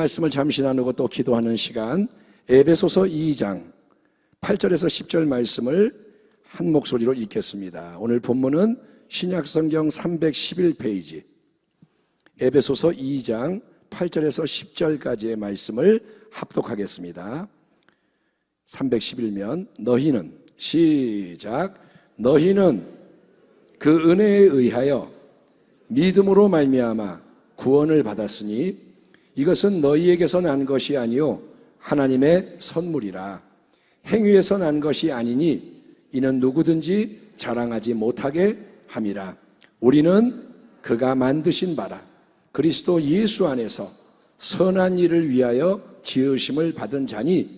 말씀을 잠시 나누고 또 기도하는 시간, 에베소서 2장 8절에서 10절 말씀을 한 목소리로 읽겠습니다. 오늘 본문은 신약성경 311페이지 에베소서 2장 8절에서 10절까지의 말씀을 합독하겠습니다. 311면 너희는 시작. 너희는 그 은혜에 의하여 믿음으로 말미암아 구원을 받았으니 이것은 너희에게서 난 것이 아니요 하나님의 선물이라. 행위에서 난 것이 아니니 이는 누구든지 자랑하지 못하게 함이라. 우리는 그가 만드신 바라 그리스도 예수 안에서 선한 일을 위하여 지으심을 받은 자니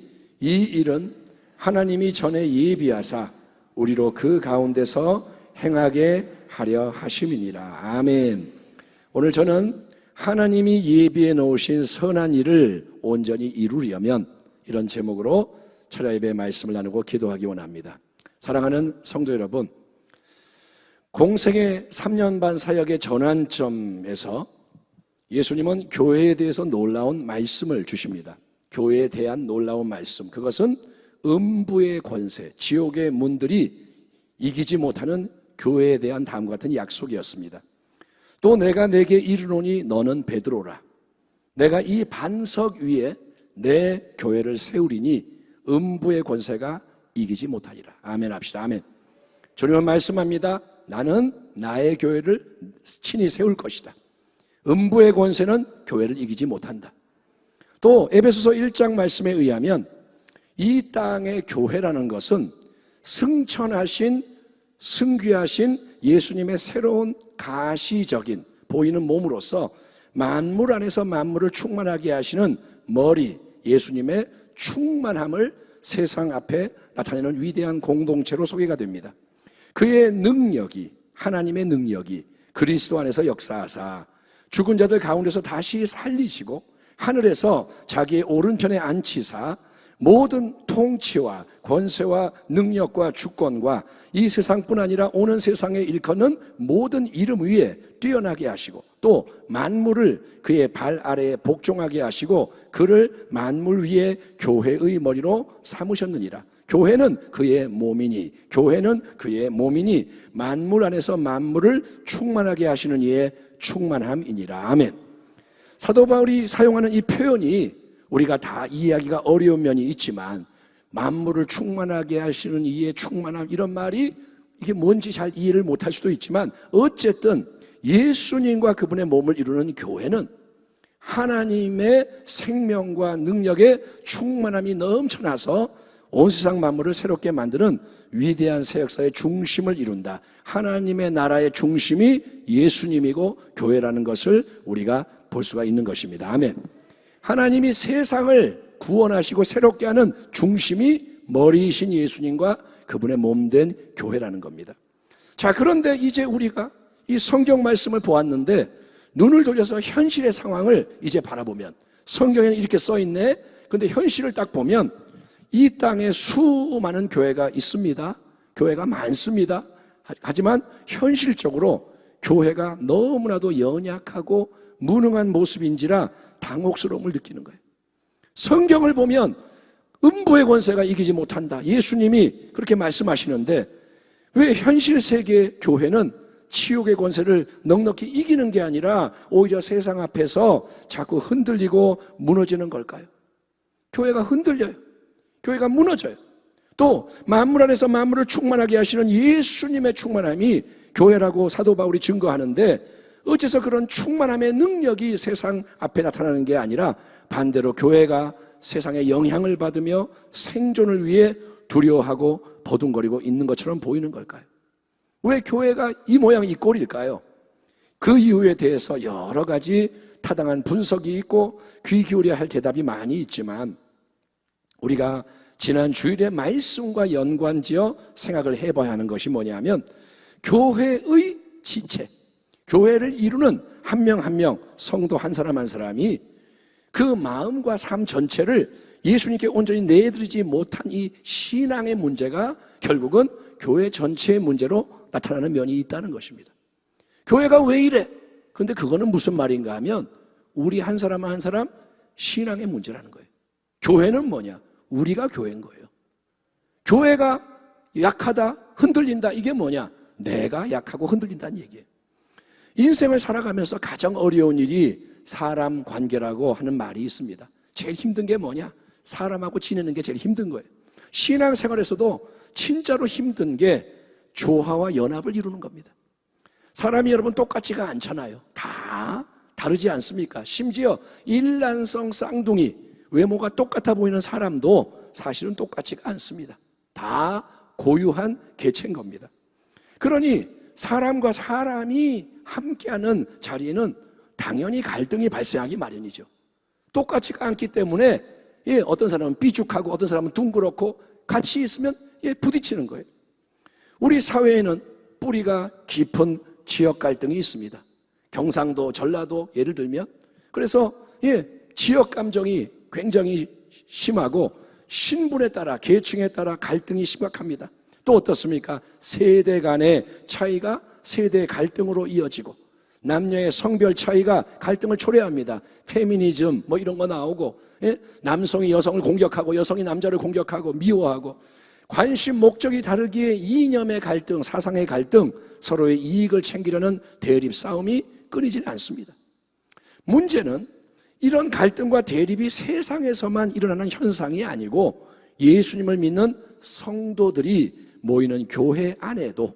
이 일은 하나님이 전에 예비하사 우리로 그 가운데서 행하게 하려 하심이니라. 아멘. 오늘 저는 하나님이 예비해 놓으신 선한 일을 온전히 이루려면 이런 제목으로 철야 예배의 말씀을 나누고 기도하기 원합니다. 사랑하는 성도 여러분, 공생의 3년 반 사역의 전환점에서 예수님은 교회에 대해서 놀라운 말씀을 주십니다. 교회에 대한 놀라운 말씀, 그것은 음부의 권세, 지옥의 문들이 이기지 못하는 교회에 대한 다음과 같은 약속이었습니다. 또 내가 내게 이르노니 너는 베드로라. 내가 이 반석 위에 내 교회를 세우리니 음부의 권세가 이기지 못하리라. 아멘 합시다. 아멘. 주님은 말씀합니다. 나는 나의 교회를 친히 세울 것이다. 음부의 권세는 교회를 이기지 못한다. 또 에베소서 1장 말씀에 의하면 이 땅의 교회라는 것은 승천하신 승귀하신 예수님의 새로운 가시적인 보이는 몸으로서 만물 안에서 만물을 충만하게 하시는 머리 예수님의 충만함을 세상 앞에 나타내는 위대한 공동체로 소개가 됩니다. 그의 능력이, 하나님의 능력이 그리스도 안에서 역사하사 죽은 자들 가운데서 다시 살리시고 하늘에서 자기의 오른편에 앉히사 모든 통치와 권세와 능력과 주권과 이 세상뿐 아니라 오는 세상에 일컫는 모든 이름 위에 뛰어나게 하시고 또 만물을 그의 발 아래에 복종하게 하시고 그를 만물 위에 교회의 머리로 삼으셨느니라. 교회는 그의 몸이니 교회는 그의 몸이니 만물 안에서 만물을 충만하게 하시는 이의 충만함이니라. 아멘. 사도 바울이 사용하는 이 표현이 우리가 다 이해하기가 어려운 면이 있지만 만물을 충만하게 하시는 이의 충만함, 이런 말이 이게 뭔지 잘 이해를 못할 수도 있지만 어쨌든 예수님과 그분의 몸을 이루는 교회는 하나님의 생명과 능력의 충만함이 넘쳐나서 온 세상 만물을 새롭게 만드는 위대한 새 역사의 중심을 이룬다. 하나님의 나라의 중심이 예수님이고 교회라는 것을 우리가 볼 수가 있는 것입니다. 아멘. 하나님이 세상을 구원하시고 새롭게 하는 중심이 머리이신 예수님과 그분의 몸된 교회라는 겁니다. 자, 그런데 이제 우리가 이 성경 말씀을 보았는데 눈을 돌려서 현실의 상황을 이제 바라보면 성경에는 이렇게 써 있네. 근데 현실을 딱 보면 이 땅에 수많은 교회가 있습니다. 교회가 많습니다. 하지만 현실적으로 교회가 너무나도 연약하고 무능한 모습인지라 당혹스러움을 느끼는 거예요. 성경을 보면 음부의 권세가 이기지 못한다. 예수님이 그렇게 말씀하시는데 왜 현실 세계 교회는 치욕의 권세를 넉넉히 이기는 게 아니라 오히려 세상 앞에서 자꾸 흔들리고 무너지는 걸까요? 교회가 흔들려요. 교회가 무너져요. 또 만물 안에서 만물을 충만하게 하시는 예수님의 충만함이 교회라고 사도 바울이 증거하는데 어째서 그런 충만함의 능력이 세상 앞에 나타나는 게 아니라 반대로 교회가 세상에 영향을 받으며 생존을 위해 두려워하고 버둥거리고 있는 것처럼 보이는 걸까요? 왜 교회가 이 모양 이 꼴일까요? 그 이유에 대해서 여러 가지 타당한 분석이 있고 귀 기울여야 할 대답이 많이 있지만 우리가 지난 주일의 말씀과 연관지어 생각을 해봐야 하는 것이 뭐냐면 교회의 지체, 교회를 이루는 한 명 한 명, 성도 한 사람 한 사람이 그 마음과 삶 전체를 예수님께 온전히 내드리지 못한 이 신앙의 문제가 결국은 교회 전체의 문제로 나타나는 면이 있다는 것입니다. 교회가 왜 이래? 근데 그거는 무슨 말인가 하면 우리 한 사람 한 사람 신앙의 문제라는 거예요. 교회는 뭐냐? 우리가 교회인 거예요. 교회가 약하다, 흔들린다, 이게 뭐냐? 내가 약하고 흔들린다는 얘기예요. 인생을 살아가면서 가장 어려운 일이 사람 관계라고 하는 말이 있습니다. 제일 힘든 게 뭐냐? 사람하고 지내는 게 제일 힘든 거예요. 신앙생활에서도 진짜로 힘든 게 조화와 연합을 이루는 겁니다. 사람이 여러분 똑같지가 않잖아요. 다 다르지 않습니까? 심지어 일란성 쌍둥이, 외모가 똑같아 보이는 사람도 사실은 똑같지가 않습니다. 다 고유한 개체인 겁니다. 그러니 사람과 사람이 함께하는 자리에는 당연히 갈등이 발생하기 마련이죠. 똑같지가 않기 때문에 어떤 사람은 삐죽하고 어떤 사람은 둥그렇고 같이 있으면 부딪히는 거예요. 우리 사회에는 뿌리가 깊은 지역 갈등이 있습니다. 경상도, 전라도 예를 들면, 그래서 지역 감정이 굉장히 심하고 신분에 따라, 계층에 따라 갈등이 심각합니다. 또 어떻습니까? 세대 간의 차이가 세대 갈등으로 이어지고, 남녀의 성별 차이가 갈등을 초래합니다. 페미니즘 뭐 이런 거 나오고, 남성이 여성을 공격하고 여성이 남자를 공격하고 미워하고, 관심 목적이 다르기에 이념의 갈등, 사상의 갈등, 서로의 이익을 챙기려는 대립 싸움이 끊이질 않습니다. 문제는 이런 갈등과 대립이 세상에서만 일어나는 현상이 아니고 예수님을 믿는 성도들이 모이는 교회 안에도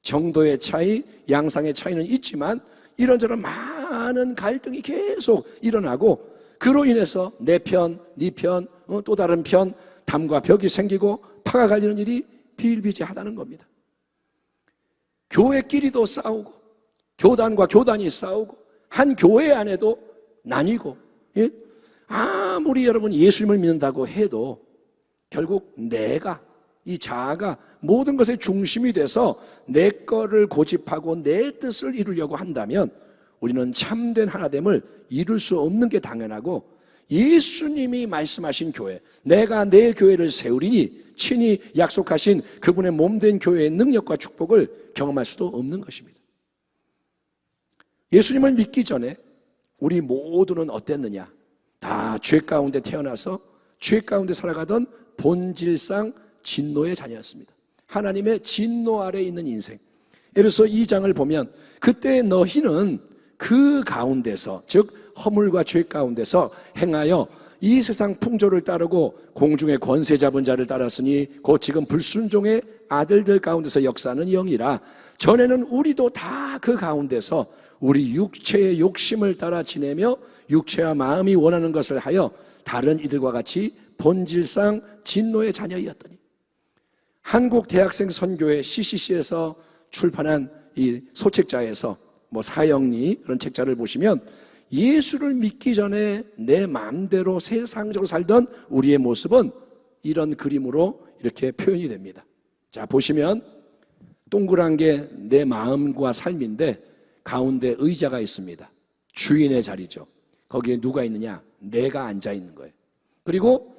정도의 차이, 양상의 차이는 있지만 이런저런 많은 갈등이 계속 일어나고, 그로 인해서 내 편, 네 편, 또 다른 편, 담과 벽이 생기고 파가 갈리는 일이 비일비재하다는 겁니다. 교회끼리도 싸우고 교단과 교단이 싸우고 한 교회 안에도 나뉘고, 아무리 여러분 예수님을 믿는다고 해도 결국 내가, 이 자아가 모든 것의 중심이 돼서 내 거를 고집하고 내 뜻을 이루려고 한다면 우리는 참된 하나됨을 이룰 수 없는 게 당연하고, 예수님이 말씀하신 교회, 내가 내 교회를 세우리니 친히 약속하신 그분의 몸된 교회의 능력과 축복을 경험할 수도 없는 것입니다. 예수님을 믿기 전에 우리 모두는 어땠느냐? 다 죄 가운데 태어나서 죄 가운데 살아가던 본질상 진노의 자녀였습니다. 하나님의 진노 아래에 있는 인생. 에베소 2장을 보면 그때 너희는 그 가운데서, 즉 허물과 죄 가운데서 행하여 이 세상 풍조를 따르고 공중의 권세 잡은 자를 따랐으니 곧 지금 불순종의 아들들 가운데서 역사하는 영이라. 전에는 우리도 다 그 가운데서 우리 육체의 욕심을 따라 지내며 육체와 마음이 원하는 것을 하여 다른 이들과 같이 본질상 진노의 자녀이었더니, 한국 대학생 선교회 CCC에서 출판한 이 소책자에서 사형리 그런 책자를 보시면 예수를 믿기 전에 내 마음대로 세상적으로 살던 우리의 모습은 이런 그림으로 이렇게 표현이 됩니다. 자, 보시면 동그란 게 내 마음과 삶인데 가운데 의자가 있습니다. 주인의 자리죠. 거기에 누가 있느냐? 내가 앉아 있는 거예요. 그리고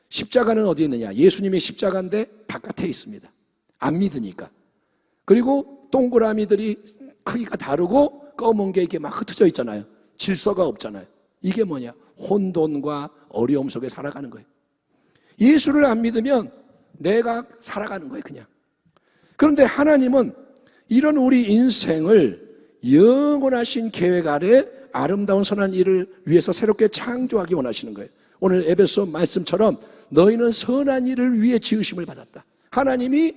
십자가는 어디에 있느냐? 예수님의 십자가인데 바깥에 있습니다. 안 믿으니까. 그리고 동그라미들이 크기가 다르고 검은 게 이렇게 막 흩어져 있잖아요. 질서가 없잖아요. 이게 뭐냐? 혼돈과 어려움 속에 살아가는 거예요. 예수를 안 믿으면 내가 살아가는 거예요, 그냥. 그런데 하나님은 이런 우리 인생을 영원하신 계획 아래 아름다운 선한 일을 위해서 새롭게 창조하기 원하시는 거예요. 오늘 에베소 말씀처럼 너희는 선한 일을 위해 지으심을 받았다. 하나님이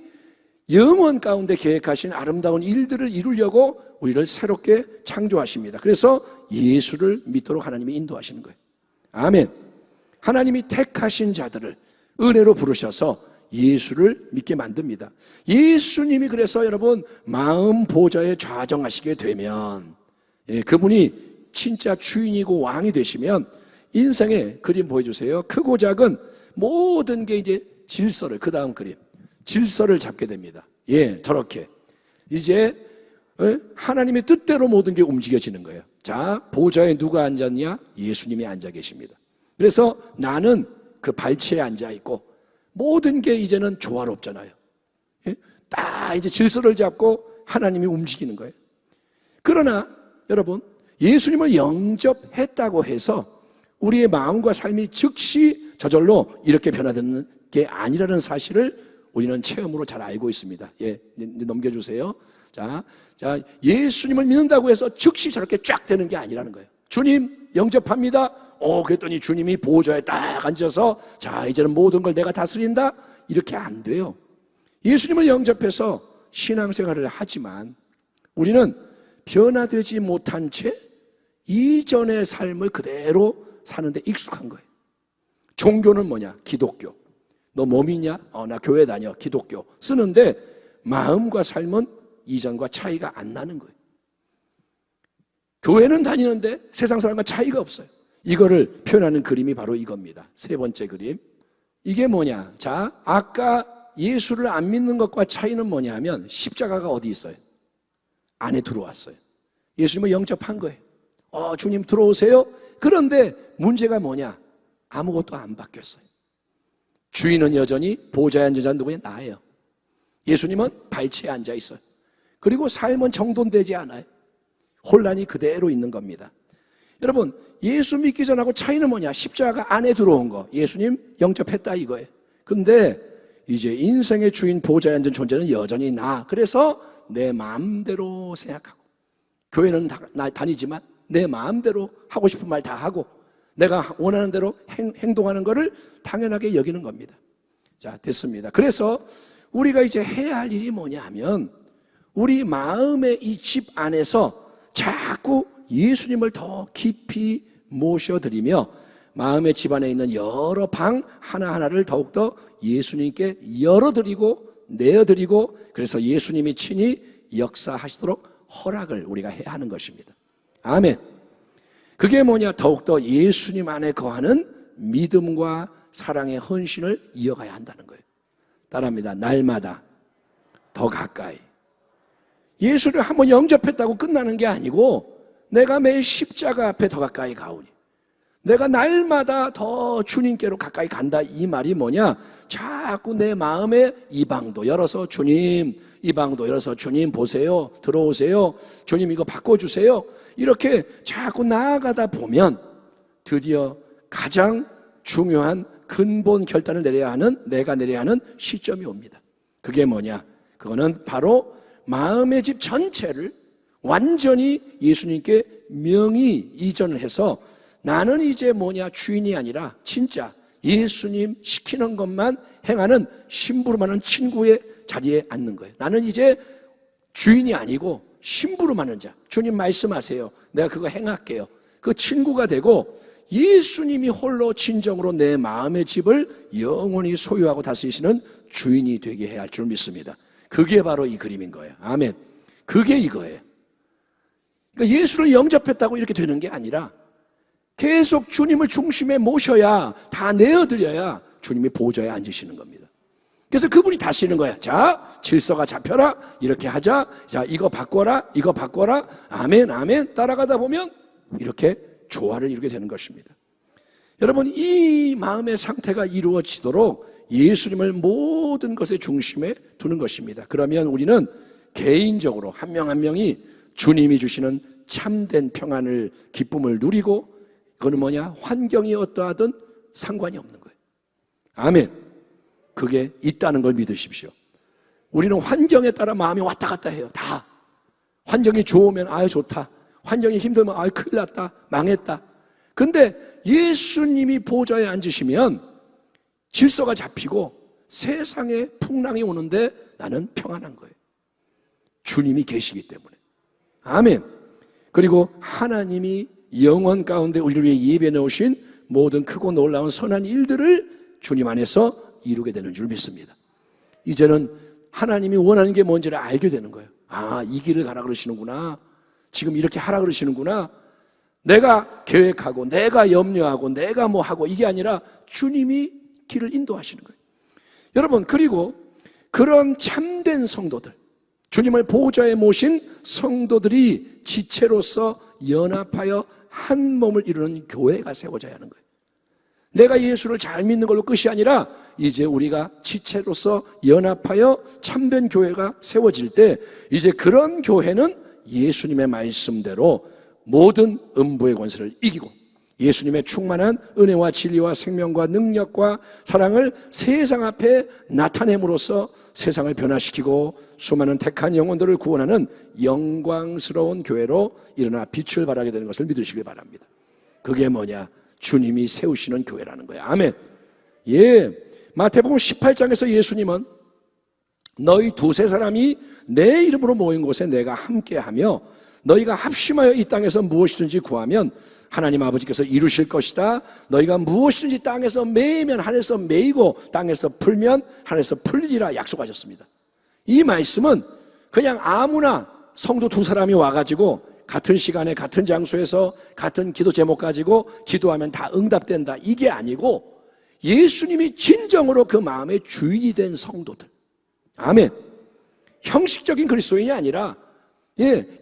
영원 가운데 계획하신 아름다운 일들을 이루려고 우리를 새롭게 창조하십니다. 그래서 예수를 믿도록 하나님이 인도하시는 거예요. 아멘. 하나님이 택하신 자들을 은혜로 부르셔서 예수를 믿게 만듭니다. 예수님이 그래서 여러분 마음 보좌에 좌정하시게 되면, 그분이 진짜 주인이고 왕이 되시면 인생의 그림 보여주세요. 크고 작은 모든 게 이제 질서를, 그 다음 그림, 질서를 잡게 됩니다. 저렇게 이제 하나님의 뜻대로 모든 게 움직여지는 거예요. 자, 보좌에 누가 앉았냐? 예수님이 앉아 계십니다. 그래서 나는 그 발치에 앉아 있고 모든 게 이제는 조화롭잖아요. 딱 이제 질서를 잡고 하나님이 움직이는 거예요. 그러나 여러분, 예수님을 영접했다고 해서 우리의 마음과 삶이 즉시 저절로 이렇게 변화되는 게 아니라는 사실을 우리는 체험으로 잘 알고 있습니다. 예, 넘겨주세요. 자, 예수님을 믿는다고 해서 즉시 저렇게 쫙 되는 게 아니라는 거예요. 주님 영접합니다. 그랬더니 주님이 보좌에 딱 앉아서 자, 이제는 모든 걸 내가 다스린다. 이렇게 안 돼요. 예수님을 영접해서 신앙생활을 하지만 우리는 변화되지 못한 채 이전의 삶을 그대로 사는데 익숙한 거예요. 종교는 뭐냐? 기독교. 너 뭐 믿냐? 나 교회 다녀. 기독교. 쓰는데 마음과 삶은 이전과 차이가 안 나는 거예요. 교회는 다니는데 세상 사람과 차이가 없어요. 이거를 표현하는 그림이 바로 이겁니다. 세 번째 그림. 이게 뭐냐? 자, 아까 예수를 안 믿는 것과 차이는 뭐냐면 십자가가 어디 있어요? 안에 들어왔어요. 예수님을 영접한 거예요. 주님 들어오세요. 그런데 문제가 뭐냐? 아무것도 안 바뀌었어요. 주인은 여전히 보좌에 앉은 자는 누구냐? 나예요. 예수님은 발치에 앉아 있어요. 그리고 삶은 정돈되지 않아요. 혼란이 그대로 있는 겁니다. 여러분, 예수 믿기 전하고 차이는 뭐냐? 십자가 안에 들어온 거. 예수님 영접했다 이거예요. 근데 이제 인생의 주인 보좌에 앉은 존재는 여전히 나. 그래서 내 마음대로 생각하고, 교회는 다니지만 내 마음대로 하고 싶은 말 다 하고 내가 원하는 대로 행동하는 것을 당연하게 여기는 겁니다. 자, 됐습니다. 그래서 우리가 이제 해야 할 일이 뭐냐 하면 우리 마음의 이 집 안에서 자꾸 예수님을 더 깊이 모셔드리며 마음의 집 안에 있는 여러 방 하나하나를 더욱더 예수님께 열어드리고 내어드리고, 그래서 예수님이 친히 역사하시도록 허락을 우리가 해야 하는 것입니다. 아멘. 그게 뭐냐? 더욱더 예수님 안에 거하는 믿음과 사랑의 헌신을 이어가야 한다는 거예요. 따라합니다. 날마다 더 가까이. 예수를 한번 영접했다고 끝나는 게 아니고 내가 매일 십자가 앞에 더 가까이 가오니, 내가 날마다 더 주님께로 가까이 간다. 이 말이 뭐냐? 자꾸 내 마음에 이 방도 열어서 주님, 이 방도 열어서 주님 보세요, 들어오세요, 주님 이거 바꿔주세요, 이렇게 자꾸 나아가다 보면 드디어 가장 중요한 근본 결단을 내려야 하는, 내가 내려야 하는 시점이 옵니다. 그게 뭐냐? 그거는 바로 마음의 집 전체를 완전히 예수님께 명의 이전을 해서 나는 이제 뭐냐? 주인이 아니라 진짜 예수님 시키는 것만 행하는 심부름하는 친구의 자리에 앉는 거예요. 나는 이제 주인이 아니고 심부름하는 자. 주님 말씀하세요. 내가 그거 행할게요. 그 친구가 되고 예수님이 홀로 진정으로 내 마음의 집을 영원히 소유하고 다스리시는 주인이 되게 해야 할 줄 믿습니다. 그게 바로 이 그림인 거예요. 아멘. 그게 이거예요. 그러니까 예수를 영접했다고 이렇게 되는 게 아니라 계속 주님을 중심에 모셔야, 다 내어드려야 주님이 보좌에 앉으시는 겁니다. 그래서 그분이 다시는 거야. 자, 질서가 잡혀라. 이렇게 하자. 자, 이거 바꿔라. 이거 바꿔라. 아멘, 아멘. 따라가다 보면 이렇게 조화를 이루게 되는 것입니다. 여러분, 이 마음의 상태가 이루어지도록 예수님을 모든 것의 중심에 두는 것입니다. 그러면 우리는 개인적으로 한 명 한 명이 주님이 주시는 참된 평안을, 기쁨을 누리고, 그거는 뭐냐? 환경이 어떠하든 상관이 없는 거예요. 아멘. 그게 있다는 걸 믿으십시오. 우리는 환경에 따라 마음이 왔다 갔다 해요. 다. 환경이 좋으면 아유 좋다. 환경이 힘들면 아유 큰일 났다. 망했다. 근데 예수님이 보좌에 앉으시면 질서가 잡히고 세상에 풍랑이 오는데 나는 평안한 거예요. 주님이 계시기 때문에. 아멘. 그리고 하나님이 영원 가운데 우리를 위해 예배해 놓으신 모든 크고 놀라운 선한 일들을 주님 안에서 이루게 되는 줄 믿습니다. 이제는 하나님이 원하는 게 뭔지를 알게 되는 거예요. 아, 이 길을 가라 그러시는구나. 지금 이렇게 하라 그러시는구나. 내가 계획하고 내가 염려하고 내가 뭐 하고 이게 아니라 주님이 길을 인도하시는 거예요. 여러분, 그리고 그런 참된 성도들, 주님을 보좌에 모신 성도들이 지체로서 연합하여 한 몸을 이루는 교회가 세워져야 하는 거예요. 내가 예수를 잘 믿는 걸로 끝이 아니라 이제 우리가 지체로서 연합하여 참된 교회가 세워질 때 이제 그런 교회는 예수님의 말씀대로 모든 음부의 권세를 이기고 예수님의 충만한 은혜와 진리와 생명과 능력과 사랑을 세상 앞에 나타냄으로써 세상을 변화시키고 수많은 택한 영혼들을 구원하는 영광스러운 교회로 일어나 빛을 발하게 되는 것을 믿으시길 바랍니다. 그게 뭐냐? 주님이 세우시는 교회라는 거예요. 아멘. 예, 마태복음 18장에서 예수님은 너희 두세 사람이 내 이름으로 모인 곳에 내가 함께하며 너희가 합심하여 이 땅에서 무엇이든지 구하면 하나님 아버지께서 이루실 것이다. 너희가 무엇이든지 땅에서 매이면 하늘에서 매이고 땅에서 풀면 하늘에서 풀리리라 약속하셨습니다. 이 말씀은 그냥 아무나 성도 두 사람이 와가지고 같은 시간에 같은 장소에서 같은 기도 제목 가지고 기도하면 다 응답된다, 이게 아니고 예수님이 진정으로 그 마음의 주인이 된 성도들, 아멘. 형식적인 그리스도인이 아니라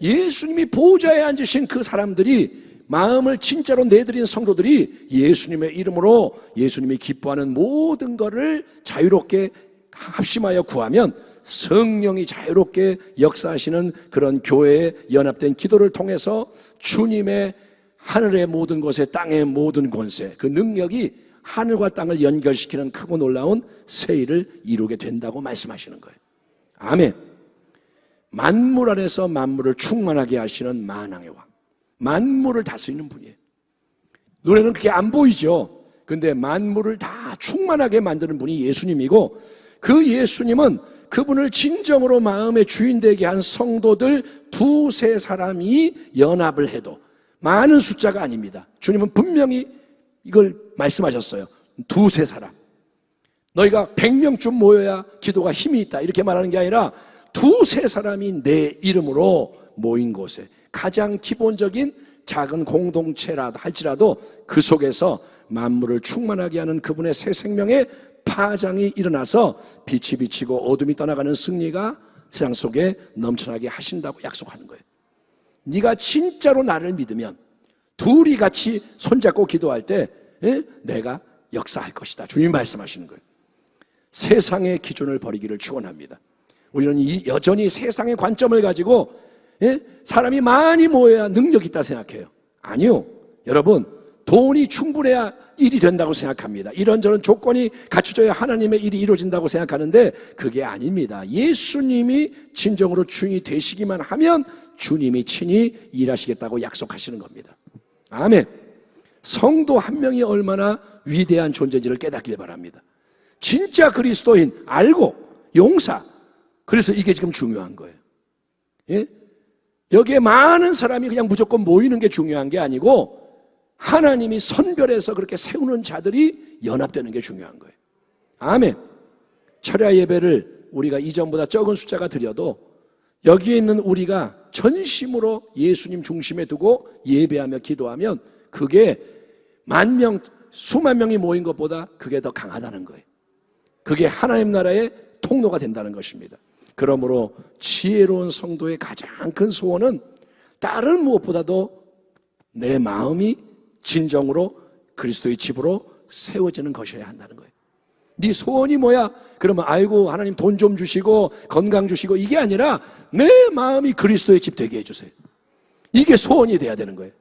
예수님이 보좌에 앉으신 그 사람들이, 마음을 진짜로 내드린 성도들이 예수님의 이름으로 예수님이 기뻐하는 모든 것을 자유롭게 합심하여 구하면 성령이 자유롭게 역사하시는 그런 교회에 연합된 기도를 통해서 주님의 하늘의 모든 곳에 땅의 모든 권세, 그 능력이 하늘과 땅을 연결시키는 크고 놀라운 새 일을 이루게 된다고 말씀하시는 거예요. 아멘. 만물 안에서 만물을 충만하게 하시는 만왕의 왕, 만물을 다스리는 분이에요. 눈에는 그게 안 보이죠. 근데 만물을 다 충만하게 만드는 분이 예수님이고, 그 예수님은 그분을 진정으로 마음의 주인 되게 한 성도들 두세 사람이 연합을 해도 많은 숫자가 아닙니다. 주님은 분명히 이걸 말씀하셨어요. 두세 사람. 너희가 100명쯤 모여야 기도가 힘이 있다, 이렇게 말하는 게 아니라 두세 사람이 내 이름으로 모인 곳에, 가장 기본적인 작은 공동체라도 할지라도 그 속에서 만물을 충만하게 하는 그분의 새 생명의 파장이 일어나서 빛이 비치고 어둠이 떠나가는 승리가 세상 속에 넘쳐나게 하신다고 약속하는 거예요. 네가 진짜로 나를 믿으면 둘이 같이 손잡고 기도할 때 내가 역사할 것이다, 주님 말씀하시는 거예요. 세상의 기준을 버리기를 축원합니다. 우리는 여전히 세상의 관점을 가지고 사람이 많이 모여야 능력이 있다 생각해요. 아니요, 여러분, 돈이 충분해야 일이 된다고 생각합니다. 이런저런 조건이 갖춰져야 하나님의 일이 이루어진다고 생각하는데 그게 아닙니다. 예수님이 진정으로 주인이 되시기만 하면 주님이 친히 일하시겠다고 약속하시는 겁니다. 아멘. 성도 한 명이 얼마나 위대한 존재인지를 깨닫길 바랍니다. 진짜 그리스도인 알고 용사, 그래서 이게 지금 중요한 거예요. 예? 여기에 많은 사람이 그냥 무조건 모이는 게 중요한 게 아니고 하나님이 선별해서 그렇게 세우는 자들이 연합되는 게 중요한 거예요. 아멘. 철야 예배를 우리가 이전보다 적은 숫자가 드려도 여기에 있는 우리가 전심으로 예수님 중심에 두고 예배하며 기도하면 그게 만 명, 수만 명이 모인 것보다 그게 더 강하다는 거예요. 그게 하나님 나라의 통로가 된다는 것입니다. 그러므로 지혜로운 성도의 가장 큰 소원은 다른 무엇보다도 내 마음이 진정으로 그리스도의 집으로 세워지는 것이어야 한다는 거예요. 네 소원이 뭐야? 그러면 아이고 하나님 돈 좀 주시고 건강 주시고, 이게 아니라 내 마음이 그리스도의 집 되게 해주세요. 이게 소원이 돼야 되는 거예요.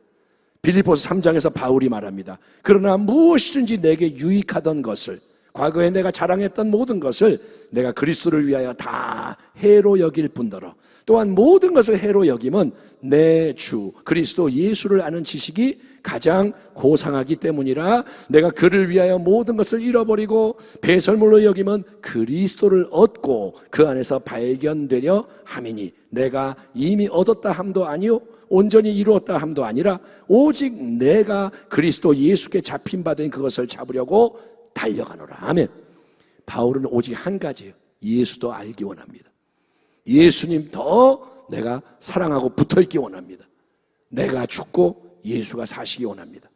빌립보서 3장에서 바울이 말합니다. 그러나 무엇이든지 내게 유익하던 것을, 과거에 내가 자랑했던 모든 것을 내가 그리스도를 위하여 다 해로 여길 뿐더러 또한 모든 것을 해로 여김은 내 주 그리스도 예수를 아는 지식이 가장 고상하기 때문이라. 내가 그를 위하여 모든 것을 잃어버리고 배설물로 여김은 그리스도를 얻고 그 안에서 발견되려 함이니 내가 이미 얻었다 함도 아니요 온전히 이루었다 함도 아니라 오직 내가 그리스도 예수께 잡힌 바 된 그것을 잡으려고 달려가노라. 아멘. 바울은 오직 한 가지예요. 예수도 알기 원합니다. 예수님 더 내가 사랑하고 붙어있기 원합니다. 내가 죽고 예수가 사시기 원합니다.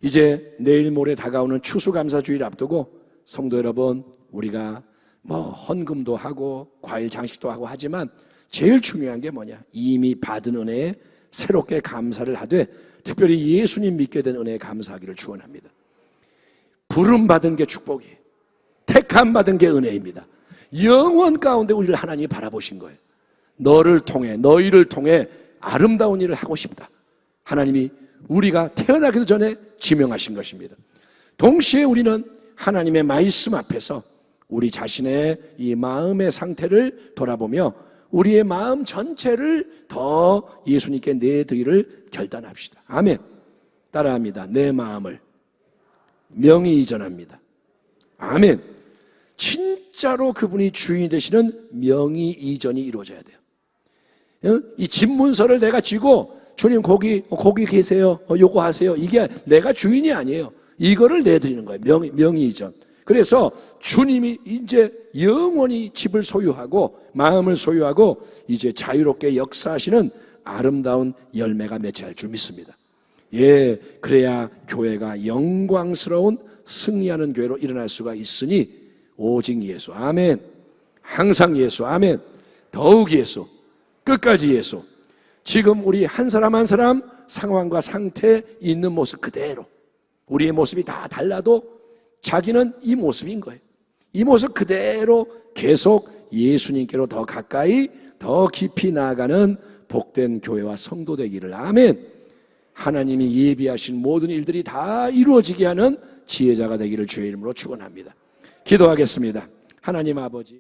이제 내일 모레 다가오는 추수감사주의를 앞두고 성도 여러분, 우리가 헌금도 하고 과일 장식도 하고 하지만 제일 중요한 게 뭐냐? 이미 받은 은혜에 새롭게 감사를 하되 특별히 예수님 믿게 된 은혜에 감사하기를 축원합니다. 부름 받은 게 축복이에요. 택함 받은 게 은혜입니다. 영원 가운데 우리를 하나님이 바라보신 거예요. 너를 통해, 너희를 통해 아름다운 일을 하고 싶다. 하나님이 우리가 태어나기도 전에 지명하신 것입니다. 동시에 우리는 하나님의 말씀 앞에서 우리 자신의 이 마음의 상태를 돌아보며 우리의 마음 전체를 더 예수님께 내드리기를 결단합시다. 아멘. 따라합니다. 내 마음을 명의 이전합니다. 아멘. 진짜로 그분이 주인이 되시는 명의 이전이 이루어져야 돼요. 이 집문서를 내가 쥐고 주님 거기 계세요. 요거 하세요. 이게 내가 주인이 아니에요. 이거를 내드리는 거예요. 명의 이전. 그래서 주님이 이제 영원히 집을 소유하고 마음을 소유하고 이제 자유롭게 역사하시는 아름다운 열매가 맺혀야 할 줄 믿습니다. 예, 그래야 교회가 영광스러운 승리하는 교회로 일어날 수가 있으니 오직 예수. 아멘. 항상 예수. 아멘. 더욱 예수. 끝까지 예수. 지금 우리 한 사람 한 사람 상황과 상태에 있는 모습 그대로, 우리의 모습이 다 달라도 자기는 이 모습인 거예요. 이 모습 그대로 계속 예수님께로 더 가까이 더 깊이 나아가는 복된 교회와 성도 되기를. 아멘. 하나님이 예비하신 모든 일들이 다 이루어지게 하는 지혜자가 되기를 주의 이름으로 축원합니다. 기도하겠습니다. 하나님 아버지,